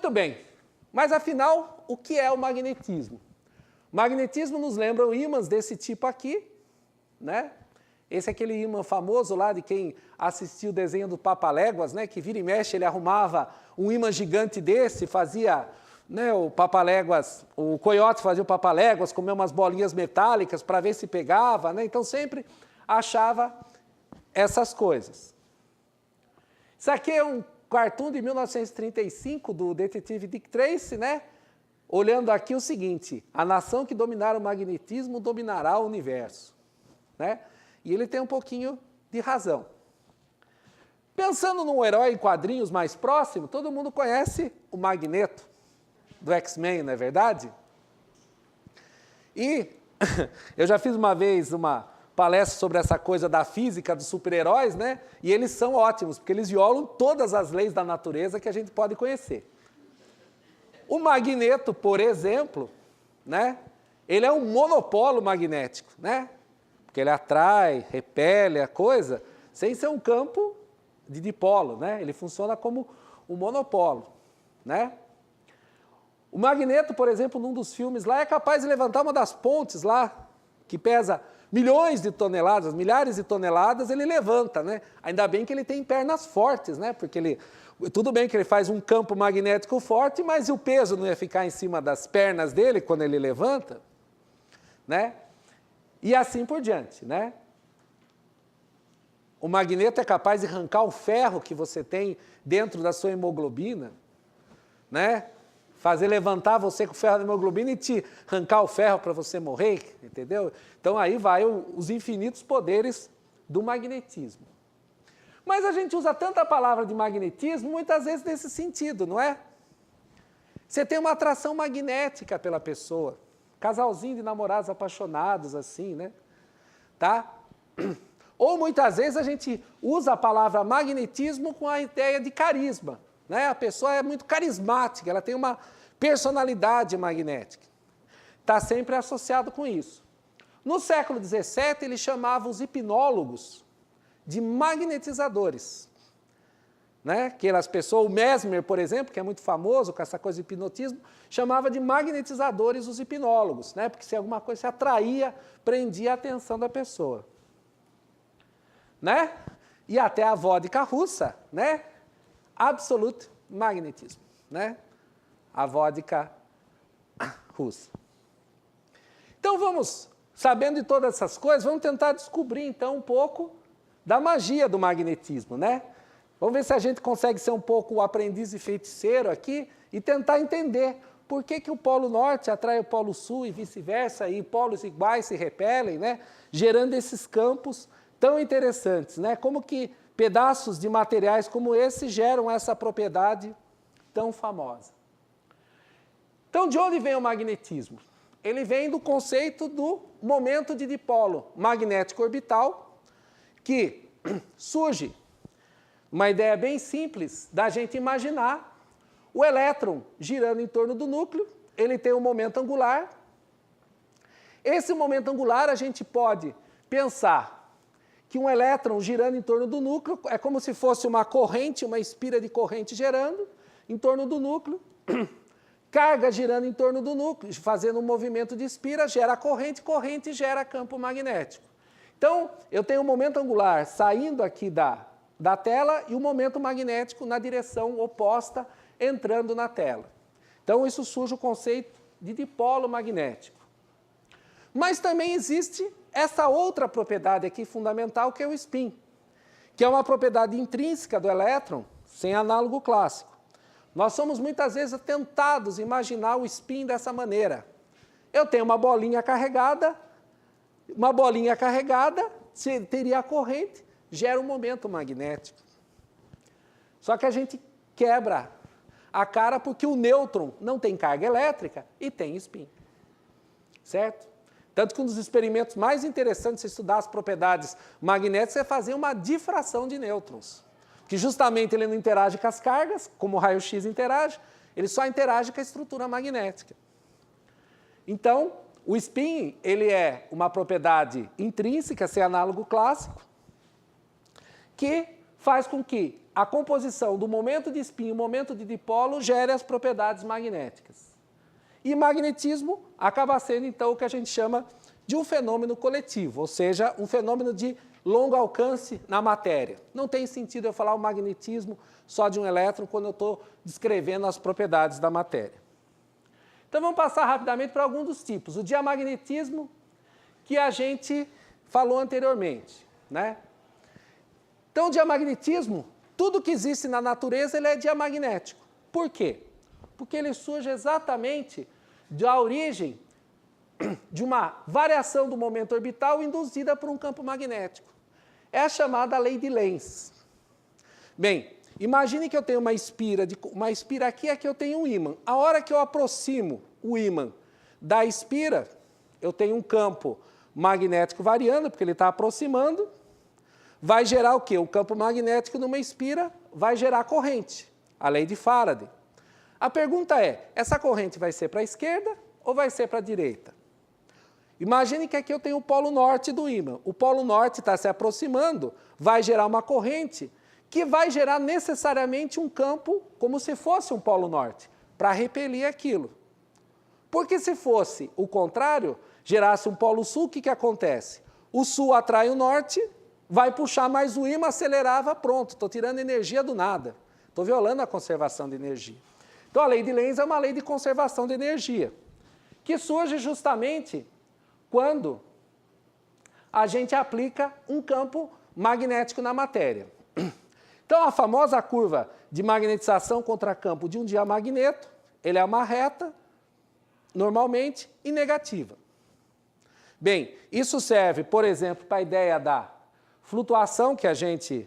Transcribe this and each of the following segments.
Muito bem, mas afinal, o que é o magnetismo? O magnetismo nos lembra ímãs desse tipo aqui, né? Esse é aquele ímã famoso lá de quem assistiu o desenho do Papaléguas, né? Que vira e mexe, ele arrumava um ímã gigante desse, fazia, né, o Papaléguas, o coiote fazia o Papaléguas, comia umas bolinhas metálicas para ver se pegava, né? Então sempre achava essas coisas. Isso aqui é um cartoon de 1935 do detetive Dick Tracy, né? Olhando aqui o seguinte: a nação que dominar o magnetismo dominará o universo, né? E ele tem um pouquinho de razão. Pensando num herói em quadrinhos mais próximo, todo mundo conhece o Magneto, do X-Men, não é verdade? E eu já fiz uma vez uma palestra sobre essa coisa da física dos super-heróis, né? E eles são ótimos, porque eles violam todas as leis da natureza que a gente pode conhecer. O Magneto, por exemplo, né? Ele é um monopolo magnético, né? Porque ele atrai, repele a coisa, sem ser um campo de dipolo, né? Ele funciona como um monopolo, né? O Magneto, por exemplo, num dos filmes lá, é capaz de levantar uma das pontes lá, que pesa milhões de toneladas, milhares de toneladas, ele levanta, né? Ainda bem que ele tem pernas fortes, né? Porque ele, tudo bem que ele faz um campo magnético forte, mas o peso não ia ficar em cima das pernas dele quando ele levanta, né? E assim por diante, né? O magneto é capaz de arrancar o ferro que você tem dentro da sua hemoglobina, né? Fazer levantar você com o ferro da hemoglobina e te arrancar o ferro para você morrer, entendeu? Então aí vai os infinitos poderes do magnetismo. Mas a gente usa tanta palavra de magnetismo, muitas vezes nesse sentido, não é? Você tem uma atração magnética pela pessoa. Casalzinho de namorados apaixonados, assim, né? Tá? Ou muitas vezes a gente usa a palavra magnetismo com a ideia de carisma, né? A pessoa é muito carismática, ela tem uma personalidade magnética. Está sempre associado com isso. No século XVII, ele chamava os hipnólogos de magnetizadores. Né? Que as pessoas, o Mesmer, por exemplo, que é muito famoso com essa coisa de hipnotismo, chamava de magnetizadores os hipnólogos, né? Porque se alguma coisa se atraía, prendia a atenção da pessoa. Né? E até a vodka russa, né? Absolute magnetismo, né? A vodka russa. Então vamos, sabendo de todas essas coisas, vamos tentar descobrir então um pouco da magia do magnetismo, né? Vamos ver se a gente consegue ser um pouco o aprendiz e feiticeiro aqui e tentar entender por que o Polo Norte atrai o Polo Sul e vice-versa, e polos iguais se repelem, né? Gerando esses campos tão interessantes, né? Como que pedaços de materiais como esse geram essa propriedade tão famosa. Então, de onde vem o magnetismo? Ele vem do conceito do momento de dipolo magnético orbital, que surge uma ideia bem simples da gente imaginar o elétron girando em torno do núcleo, ele tem um momento angular. Esse momento angular a gente pode pensar que um elétron girando em torno do núcleo é como se fosse uma corrente, uma espira de corrente gerando em torno do núcleo, carga girando em torno do núcleo, fazendo um movimento de espira, gera corrente, corrente gera campo magnético. Então, eu tenho um momento angular saindo aqui da tela e o momento magnético na direção oposta entrando na tela. Então, isso surge o conceito de dipolo magnético. Mas também existe essa outra propriedade aqui fundamental, que é o spin, que é uma propriedade intrínseca do elétron, sem análogo clássico. Nós somos muitas vezes tentados a imaginar o spin dessa maneira. Eu tenho uma bolinha carregada, teria a corrente, gera um momento magnético. Só que a gente quebra a cara porque o nêutron não tem carga elétrica e tem spin. Certo? Tanto que um dos experimentos mais interessantes de estudar as propriedades magnéticas é fazer uma difração de nêutrons. Que justamente ele não interage com as cargas, como o raio-x interage, ele só interage com a estrutura magnética. Então, o spin, ele é uma propriedade intrínseca, sem análogo clássico, que faz com que a composição do momento de spin e o momento de dipolo gera as propriedades magnéticas. E magnetismo acaba sendo, então, o que a gente chama de um fenômeno coletivo, ou seja, um fenômeno de longo alcance na matéria. Não tem sentido eu falar o magnetismo só de um elétron quando eu estou descrevendo as propriedades da matéria. Então, vamos passar rapidamente para alguns dos tipos. O diamagnetismo, que a gente falou anteriormente, né? Então, o diamagnetismo, tudo que existe na natureza, ele é diamagnético. Por quê? Porque ele surge exatamente da origem de uma variação do momento orbital induzida por um campo magnético. É a chamada lei de Lenz. Bem, imagine que eu tenho uma espira aqui, aqui eu tenho um ímã. A hora que eu aproximo o ímã da espira, eu tenho um campo magnético variando, porque ele está aproximando, vai gerar o quê? O campo magnético numa espira vai gerar corrente, a lei de Faraday. A pergunta é, essa corrente vai ser para a esquerda ou vai ser para a direita? Imagine que aqui eu tenho o polo norte do ímã. O polo norte está se aproximando, vai gerar uma corrente que vai gerar necessariamente um campo como se fosse um polo norte, para repelir aquilo. Porque se fosse o contrário, gerasse um polo sul, o que acontece? O sul atrai o norte, vai puxar mais o ímã, acelerava, pronto, estou tirando energia do nada. Estou violando a conservação de energia. Então, a lei de Lenz é uma lei de conservação de energia, que surge justamente quando a gente aplica um campo magnético na matéria. Então, a famosa curva de magnetização contra campo de um diamagneto, ele é uma reta, normalmente, e negativa. Bem, isso serve, por exemplo, para a ideia da flutuação que a gente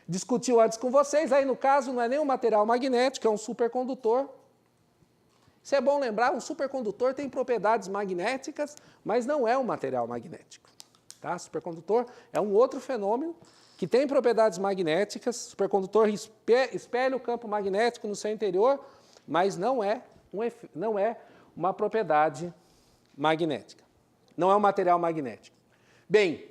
discutiu antes com vocês. Aí, no caso, não é nem um material magnético, é um supercondutor. Isso é bom lembrar, um supercondutor tem propriedades magnéticas, mas não é um material magnético. Tá? Supercondutor é um outro fenômeno que tem propriedades magnéticas. Supercondutor espelha o campo magnético no seu interior, mas não é uma propriedade magnética. Não é um material magnético. Bem,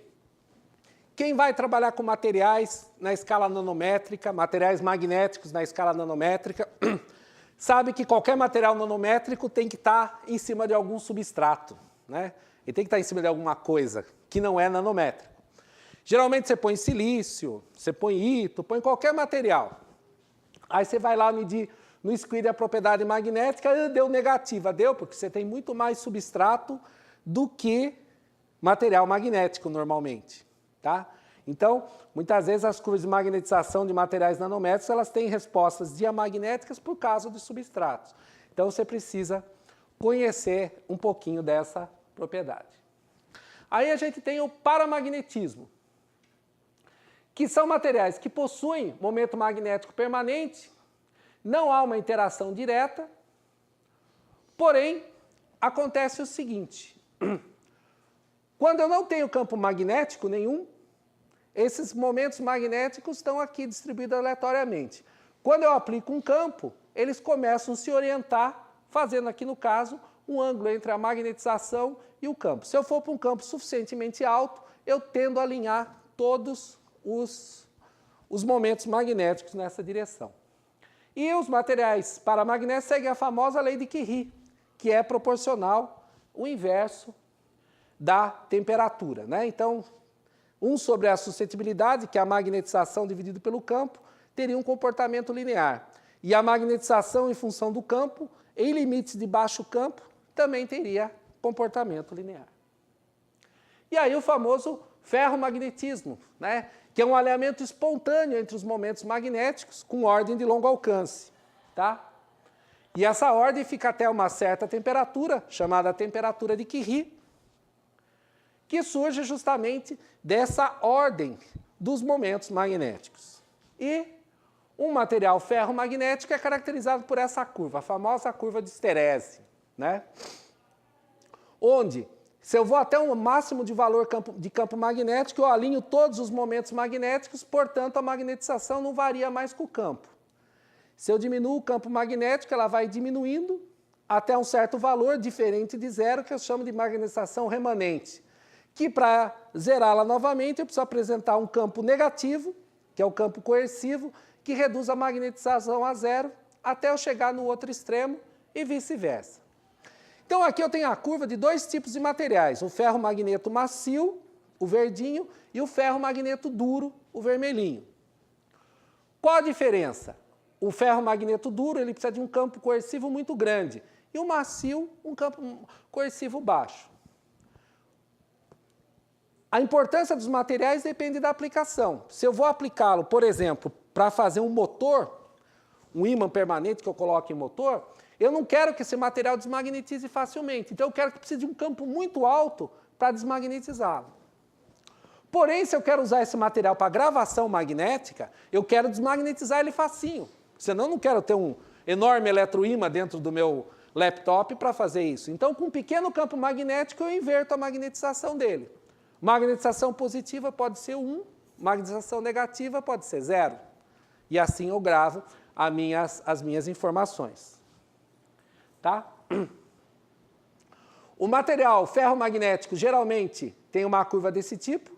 quem vai trabalhar com materiais na escala nanométrica, materiais magnéticos na escala nanométrica, sabe que qualquer material nanométrico tem que estar em cima de algum substrato, né? Ele tem que estar em cima de alguma coisa que não é nanométrico. Geralmente você põe silício, você põe ito, põe qualquer material. Aí você vai lá medir no squid a propriedade magnética, deu negativa. Deu porque você tem muito mais substrato do que material magnético normalmente. Tá? Então, muitas vezes as curvas de magnetização de materiais nanométricos, elas têm respostas diamagnéticas por causa dos substratos. Então, você precisa conhecer um pouquinho dessa propriedade. Aí a gente tem o paramagnetismo, que são materiais que possuem momento magnético permanente, não há uma interação direta, porém, acontece o seguinte, quando eu não tenho campo magnético nenhum, esses momentos magnéticos estão aqui distribuídos aleatoriamente. Quando eu aplico um campo, eles começam a se orientar, fazendo aqui no caso, um ângulo entre a magnetização e o campo. Se eu for para um campo suficientemente alto, eu tendo a alinhar todos os momentos magnéticos nessa direção. E os materiais paramagnéticos seguem a famosa lei de Curie, que é proporcional o inverso da temperatura, né? Então, 1 sobre a suscetibilidade, que é a magnetização dividido pelo campo, teria um comportamento linear. E a magnetização em função do campo, em limites de baixo campo, também teria comportamento linear. E aí o famoso ferromagnetismo, né? Que é um alinhamento espontâneo entre os momentos magnéticos com ordem de longo alcance. Tá? E essa ordem fica até uma certa temperatura, chamada temperatura de Curie, que surge justamente dessa ordem dos momentos magnéticos. E um material ferromagnético é caracterizado por essa curva, a famosa curva de Hystéresy, né? Onde, se eu vou até um máximo de valor de campo magnético, eu alinho todos os momentos magnéticos, portanto, a magnetização não varia mais com o campo. Se eu diminuo o campo magnético, ela vai diminuindo até um certo valor diferente de zero, que eu chamo de magnetização remanente, que para zerá-la novamente eu preciso apresentar um campo negativo, que é o campo coercivo, que reduz a magnetização a zero até eu chegar no outro extremo e vice-versa. Então aqui eu tenho a curva de dois tipos de materiais, o ferro-magneto macio, o verdinho, e o ferro-magneto duro, o vermelhinho. Qual a diferença? O ferro-magneto duro ele precisa de um campo coercivo muito grande e o macio um campo coercivo baixo. A importância dos materiais depende da aplicação. Se eu vou aplicá-lo, por exemplo, para fazer um motor, um ímã permanente que eu coloco em motor, eu não quero que esse material desmagnetize facilmente. Então, eu quero que precise de um campo muito alto para desmagnetizá-lo. Porém, se eu quero usar esse material para gravação magnética, eu quero desmagnetizar ele facinho. Senão, eu não quero ter um enorme eletroímã dentro do meu laptop para fazer isso. Então, com um pequeno campo magnético, eu inverto a magnetização dele. Magnetização positiva pode ser 1, magnetização negativa pode ser 0. E assim eu gravo as minhas informações. Tá? O material ferromagnético geralmente tem uma curva desse tipo,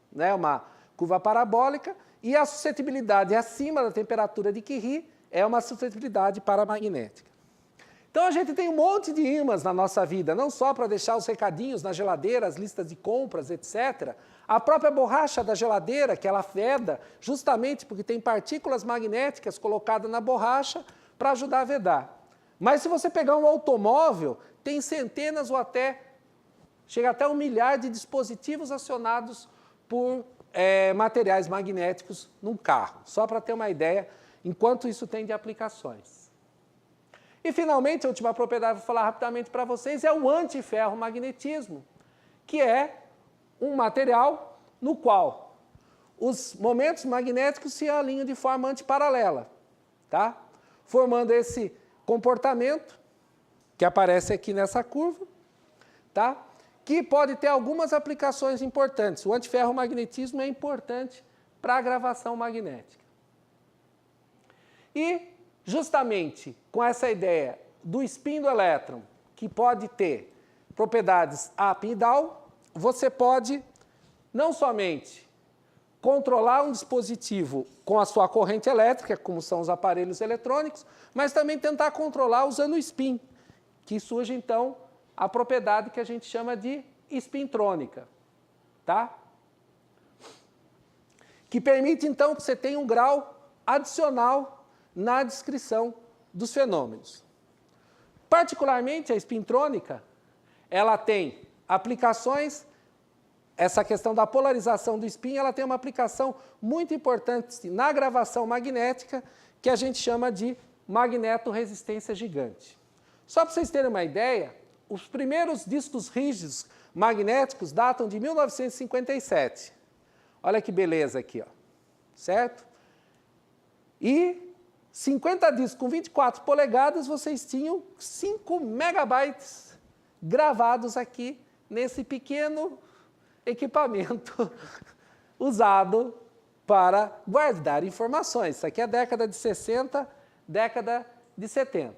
né, uma curva parabólica, e a suscetibilidade acima da temperatura de Curie é uma suscetibilidade paramagnética. Então, a gente tem um monte de ímãs na nossa vida, não só para deixar os recadinhos na geladeira, as listas de compras, etc. A própria borracha da geladeira, que ela veda, justamente porque tem partículas magnéticas colocadas na borracha para ajudar a vedar. Mas se você pegar um automóvel, tem centenas ou chega até 1 milhar de dispositivos acionados por materiais magnéticos num carro. Só para ter uma ideia, enquanto isso tem de aplicações. E, finalmente, a última propriedade que eu vou falar rapidamente para vocês é o antiferromagnetismo, que é um material no qual os momentos magnéticos se alinham de forma antiparalela, tá? Formando esse comportamento que aparece aqui nessa curva, tá? Que pode ter algumas aplicações importantes. O antiferromagnetismo é importante para a gravação magnética. E, justamente com essa ideia do spin do elétron, que pode ter propriedades up e down, você pode não somente controlar um dispositivo com a sua corrente elétrica, como são os aparelhos eletrônicos, mas também tentar controlar usando o spin, que surge, então, a propriedade que a gente chama de spintrônica, tá? Que permite, então, que você tenha um grau adicional na descrição dos fenômenos. Particularmente, a spintrônica, ela tem aplicações, essa questão da polarização do spin, ela tem uma aplicação muito importante na gravação magnética, que a gente chama de magnetorresistência gigante. Só para vocês terem uma ideia, os primeiros discos rígidos magnéticos datam de 1957. Olha que beleza aqui, ó. Certo? E 50 discos com 24 polegadas, vocês tinham 5 megabytes gravados aqui nesse pequeno equipamento usado para guardar informações. Isso aqui é a década de 60, década de 70.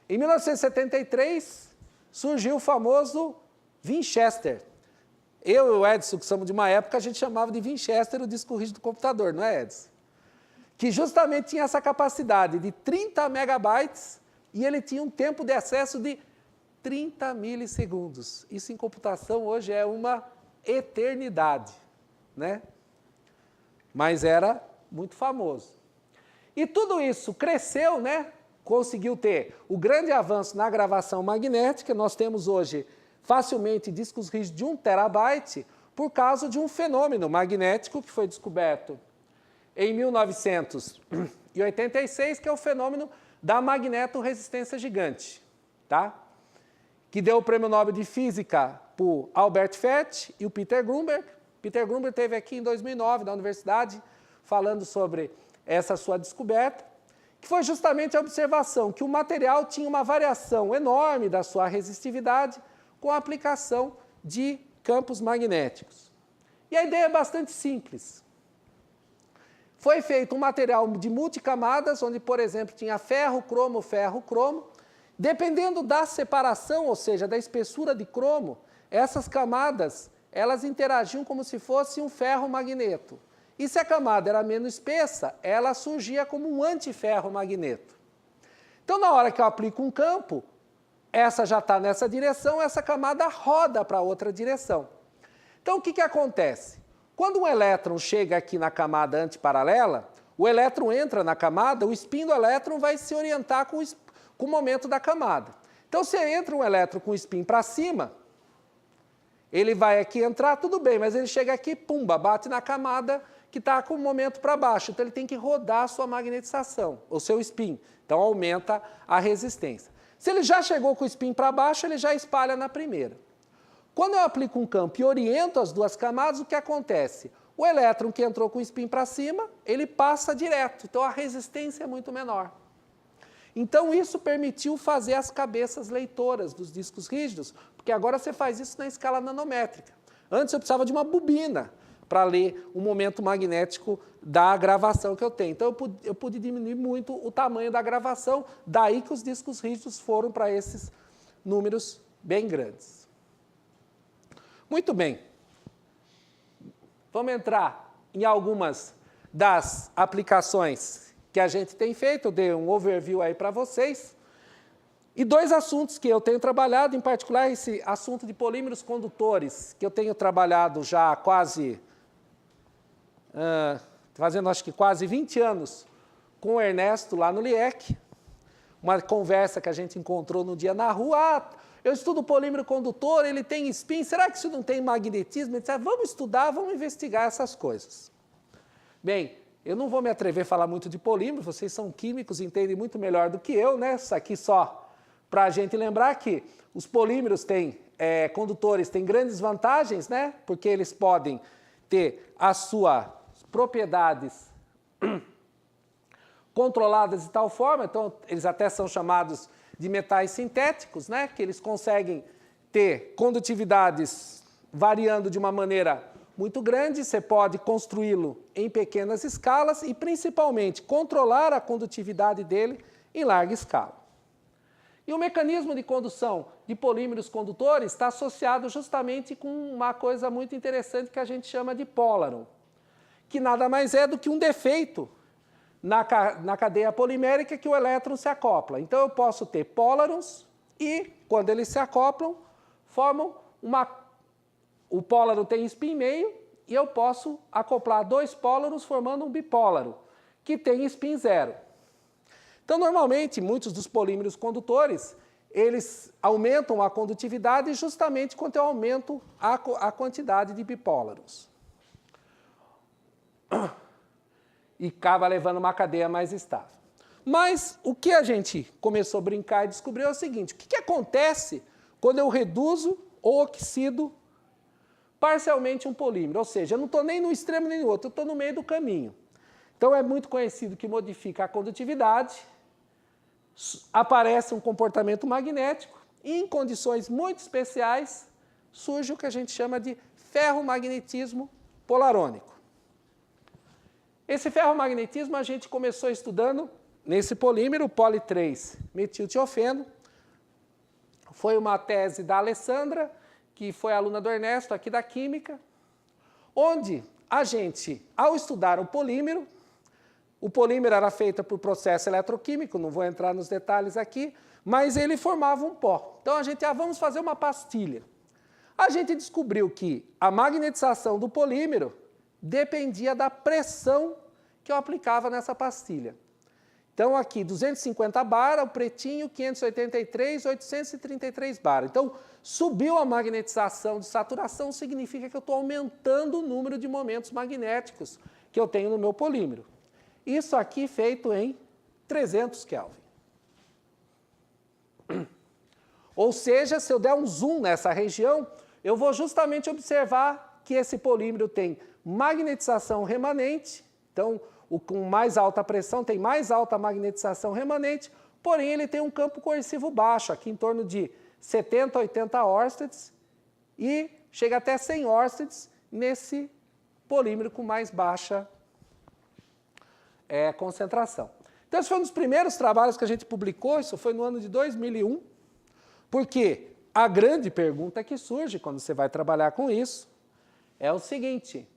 Em 1973, surgiu o famoso Winchester. Eu e o Edson, que somos de uma época, a gente chamava de Winchester o disco rígido do computador, não é, Edson? Que justamente tinha essa capacidade de 30 megabytes e ele tinha um tempo de acesso de 30 milissegundos. Isso em computação hoje é uma eternidade, né? Mas era muito famoso. E tudo isso cresceu, né? Conseguiu ter o grande avanço na gravação magnética. Nós temos hoje facilmente discos rígidos de 1 terabyte por causa de um fenômeno magnético que foi descoberto em 1986, que é o fenômeno da magnetorresistência gigante, tá? Que deu o Prêmio Nobel de Física para o Albert Fett e o Peter Grumberg. Peter Grumberg esteve aqui em 2009, na universidade, falando sobre essa sua descoberta, que foi justamente a observação que o material tinha uma variação enorme da sua resistividade com a aplicação de campos magnéticos. E a ideia é bastante simples. Foi feito um material de multicamadas, onde, por exemplo, tinha ferro, cromo, ferro, cromo. Dependendo da separação, ou seja, da espessura de cromo, essas camadas elas interagiam como se fosse um ferro-magneto. E se a camada era menos espessa, ela surgia como um antiferro-magneto. Então, na hora que eu aplico um campo, essa já está nessa direção, essa camada roda para outra direção. Então, o que acontece? Quando um elétron chega aqui na camada antiparalela, o elétron entra na camada, o spin do elétron vai se orientar com o momento da camada. Então, se entra um elétron com o spin para cima, ele vai aqui entrar, tudo bem, mas ele chega aqui, pumba, bate na camada que está com o momento para baixo. Então, ele tem que rodar a sua magnetização, o seu spin. Então, aumenta a resistência. Se ele já chegou com o spin para baixo, ele já espalha na primeira. Quando eu aplico um campo e oriento as duas camadas, o que acontece? O elétron que entrou com o spin para cima, ele passa direto. Então, a resistência é muito menor. Então, isso permitiu fazer as cabeças leitoras dos discos rígidos, porque agora você faz isso na escala nanométrica. Antes, eu precisava de uma bobina para ler o momento magnético da gravação que eu tenho. Então, eu pude diminuir muito o tamanho da gravação, daí que os discos rígidos foram para esses números bem grandes. Muito bem. Vamos entrar em algumas das aplicações que a gente tem feito. Eu dei um overview aí para vocês. E dois assuntos que eu tenho trabalhado, em particular esse assunto de polímeros condutores, que eu tenho trabalhado já há quase, fazendo acho que quase 20 anos, com o Ernesto lá no LIEC. Uma conversa que a gente encontrou no dia na rua. Eu estudo polímero condutor, ele tem spin, será que isso não tem magnetismo? Ele disse, vamos estudar, vamos investigar essas coisas. Bem, eu não vou me atrever a falar muito de polímero, vocês são químicos, entendem muito melhor do que eu, né? Isso aqui só para a gente lembrar que os polímeros condutores têm grandes vantagens, né? Porque eles podem ter as suas propriedades controladas de tal forma, então eles até são chamados de metais sintéticos, né? Que eles conseguem ter condutividades variando de uma maneira muito grande, você pode construí-lo em pequenas escalas e, principalmente, controlar a condutividade dele em larga escala. E o mecanismo de condução de polímeros condutores está associado justamente com uma coisa muito interessante que a gente chama de pólaron, que nada mais é do que um defeito na cadeia polimérica que o elétron se acopla. Então, eu posso ter pólarons e, quando eles se acoplam, formam o pólaron tem spin meio e eu posso acoplar dois pólarons formando um bipólaro, que tem spin zero. Então, normalmente, muitos dos polímeros condutores, eles aumentam a condutividade justamente quando eu aumento a quantidade de bipólaros. E acaba levando uma cadeia mais estável. Mas o que a gente começou a brincar e descobriu é o seguinte, o que acontece quando eu reduzo ou oxido parcialmente um polímero? Ou seja, eu não estou nem no extremo nem no outro, eu estou no meio do caminho. Então, é muito conhecido que modifica a condutividade, aparece um comportamento magnético e, em condições muito especiais, surge o que a gente chama de ferromagnetismo polarônico. Esse ferromagnetismo a gente começou estudando nesse polímero, poli-3-metiltiofeno. Foi uma tese da Alessandra, que foi aluna do Ernesto aqui da Química, onde a gente, ao estudar o polímero era feito por processo eletroquímico, não vou entrar nos detalhes aqui, mas ele formava um pó. Então a gente, vamos fazer uma pastilha. A gente descobriu que a magnetização do polímero dependia da pressão que eu aplicava nessa pastilha. Então, aqui, 250 bar, o pretinho, 583, 833 bar. Então, subiu a magnetização de saturação, significa que eu estou aumentando o número de momentos magnéticos que eu tenho no meu polímero. Isso aqui feito em 300 Kelvin. Ou seja, se eu der um zoom nessa região, eu vou justamente observar que esse polímero tem magnetização remanente, então, o com mais alta pressão tem mais alta magnetização remanente, porém ele tem um campo coercivo baixo, aqui em torno de 70, 80 Örsteds, e chega até 100 Örsteds nesse polímero com mais baixa concentração. Então, esse foi um dos primeiros trabalhos que a gente publicou, isso foi no ano de 2001, porque a grande pergunta que surge quando você vai trabalhar com isso é o seguinte: